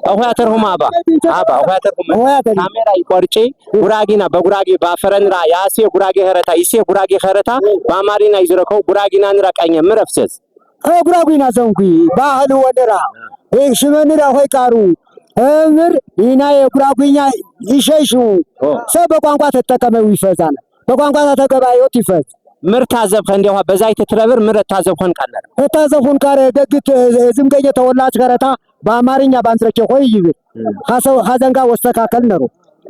አሁያተር ሁማ አባ አሁያተር ሁማ ካሜራ ይቆርጪ ጉራጊና በጉራጊ ባፈረንራ ያሴ ጉራጊ ኸረታ ይሴ ጉራጊ ኸረታ በአማሪና ይዝረከው ጉራጊና ንራቀኝ ምረፍሰስ ጉራጊና ዘንኩ ባህል ወደራ ሽመንራ ሆይ ቃሩ እምር ኢና የጉራጊኛ ይሸሹ ሰብ በቋንቋ ተጠቀመው ይፈዛና በቋንቋ ተገባዮት ይፈዝ ምርታ ዘብኸ እንደው በዛይ ተትረብር ምርታ ዘብኸን ቃለረ ታዘፉን ቃረ ደግት ዝምገኘ ተወላጭ ገረታ በአማርኛ ባንዝረከ ሆይ ይብር ሀዘንጋ ወስተካከል ነው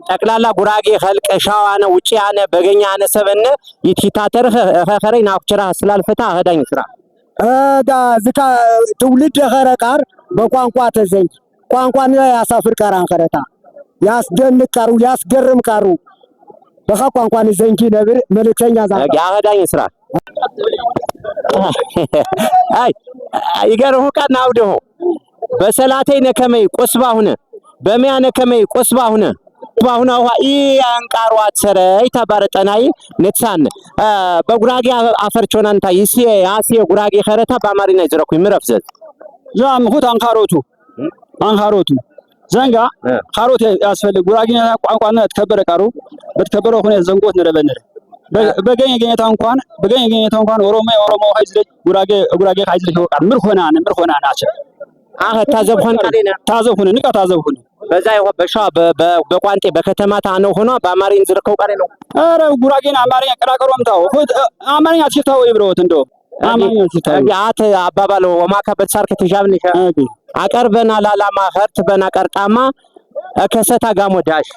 ጠቅላላ ጉራጌ ኸልቀ ሻዋነ ውጪያነ በገኛነ ሰበነ ይቲታተር ኸኸረይ ናኩቸራ ስላልፈታ አዳኝ ስራ ዳ ዝካ ትውልድ ኸረቃር በቋንቋ ተዘኝ ቋንቋን ያሳፍር ቃራን ኸረታ ያስደንቅ ቃሩ ያስገርም ቃሩ በቋንቋን ዘንኪ ነብር መልእክተኛ ዛ ያዳኝ ስራ አይ ይገርሁ ቃና አውደሁ በሰላተይ ነከመይ ቆስባ ሁነ በሚያ ነከመይ ቆስባ ሁነ ባሁን አዋ አንቃሩ አትሰረ ይታባረጠናይ ነትሳን በጉራጌ አፈርቾናንታ ይሲ ያሲ ጉራጌ ኸረታ በአማሪና ይዝረኩ ምረፍዘት ዛም ሁት አንካሮቱ ዘንጋ ካሮት ያስፈልግ ጉራጌኛ ቋንቋና ተከበረ ቃሩ በተከበረ ሆነ ዘንጎት ነረበነረ በገኘ ገኘታ እንኳን ኦሮሞ ሀይዝ ጉራጌ ሀይዝ ይወቃል ምርሆና ናቸው አህ ታዘብሁን ንቃ ታዘብሁን በዛ በሻ በቋንጤ በከተማ ታነው ሆኖ በአማሪን ዝርከው ቃሬ ነው አረ ጉራጌና አማርኛ ቀራቀሮምታው አማርኛ አትሽታው ይብሮት እንደው አማርኛ አትሽታው ያት አባባሎ ወማካ በተሳርከ ተጃብን አቀርበና ላላማ ኸርት በና ቀርቃማ ከሰታ ጋሞዳሽ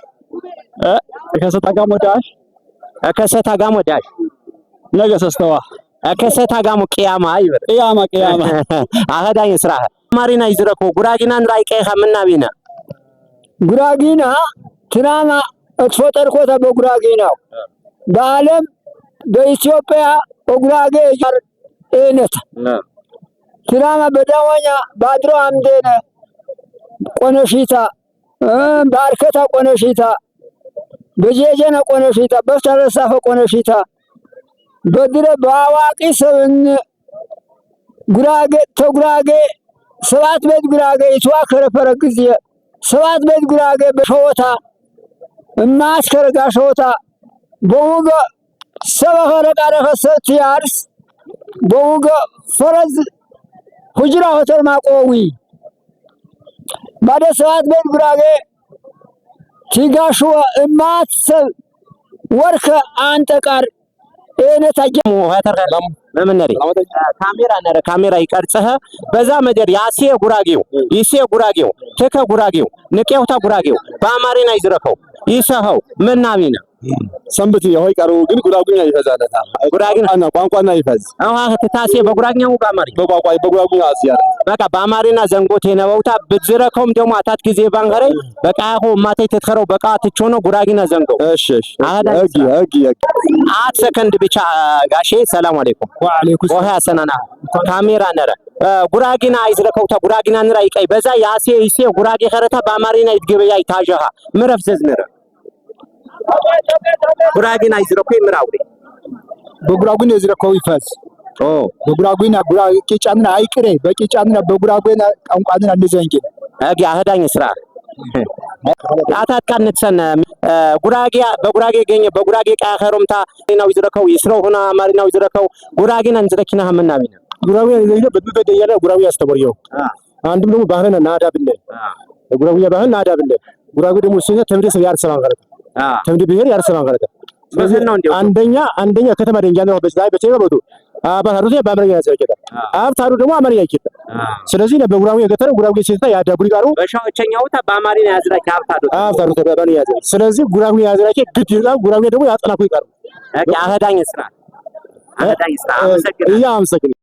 ከሰታ ጋሞዳሽ ነገ ሰስተዋ ከሰታ ጋሞ ቅያማ ይበር ቅያማ አህዳኝ ስራ አማሪና ይዝረኮ ጉራጊናን ራይቀይ ኸምናቢና ጉራጊና ትናማ እትፈጠርኮታ በጉራጊናው በዓለም በኢትዮጵያ በጉራጌ ጃር እነት ትናማ በዳዋኛ ባድሮ አምደነ ቆነሺታ ባርከታ ቆነሺታ በጀጀነ ቆነሺታ በስተረሳፈ ቆነሺታ በድረ ባዋቂ ሰውን ጉራጌ ሰባት ቤት ጉራጌ ይተዋከረፈረ ጊዜ ሰባት ቤት ጉራጌ በሾታ ማስከረጋ ሾታ በውገ ሰበኸረ ቃረፈሰት ያርስ በውገ ፈረዝ ሁጅራ ሆተር ማቆዊ ባደ ሰባት ቤት ጉራጌ ቲጋሽዋ እማትሰብ ወርከ አንጠቃር እነታጀ ሞሃተርለም መምነሪ ካሜራ ይቀርጽህ በዛ መደር ያሴ ጉራጌው ይሴ ጉራጌው ተከ ጉራጌው ንቄውታ ጉራጌው በአማሪና ይዝረከው ይሰኸው ምናሚና ሰንብት የሆይ ቀሩ ግን ጉራጉኛ ይፈዛለታ ጉራጊና ቋንቋና ይፈዝ አሃ ተታሴ በጉራግኛው በጉራጉኛ አሲያ በቃ በአማሪና ዘንጎት የነበውታ ብዝረከውም ደሞ አታት ጊዜ ባንገረይ በቃ ያሆ ማታይ ተተከረው በቃ ትቾኖ ጉራጊና ዘንጎ እሺ አጊ አት ሰከንድ ብቻ ጋሼ ሰላም አለይኩም ወአለይኩም ወሃ ሰናና ካሜራ ነረ ጉራጊና አይዝረከውታ ጉራጊና ንራ ይቀይ በዛ ያሴ ይሴ ጉራጌ ኸረታ በአማሪና ይትገበያ ይታጀሃ ምረፍ ዘዝነረ ጉራጊና ይዝረኮ ይምራውሪ በጉራጉና ይዝረኮ ይፈዝ በጉራጉና ቂጫና አይቅሬ በቂጫና በጉራጉና ቋንቋና እንደዘንጂ አጊ አህዳኝ ስራ አታት ካንተሰነ በጉራጌ ገኘ በጉራጌ ቃኸሮምታ ነው ይዝረከው ይስረው ሆና አማሪናው ይዝረከው ጉራጊና እንዝረኪና ሀመናቢና ጉራጌ ይዘይደ በድበደ ያለ ጉራጌ ያስተበርየው አንዱም ደግሞ ባህልና ናዳ ብለ ጉራጌ ባህልና ናዳ ብለ ጉራጌ ደግሞ ሲነ ተምደስ ያርሰማን ገረተ ተምደ ብሄር ያርሰማን ገረተ ስለዚህ አንደኛ ከተማ ደንጃ ነው በዛይ በተበዱ አባታሩት በአማርኛ ያዘከታ አብታሩ ደግሞ አማርኛ ይከታ ስለዚህ በጉራጌ ገተረ ጉራጌ ሲታ ያዳጉሪ ጋሩ በሻዎቸኛው በአማርኛ ያዝራኪ አብታሩ ተባባን ያዘ ስለዚህ ጉራጌ ያዝራኪ ግድ ይላል ጉራጌ ደግሞ ያጠናኩ ይቀር አህዳኝ ስራ አመሰግናለሁ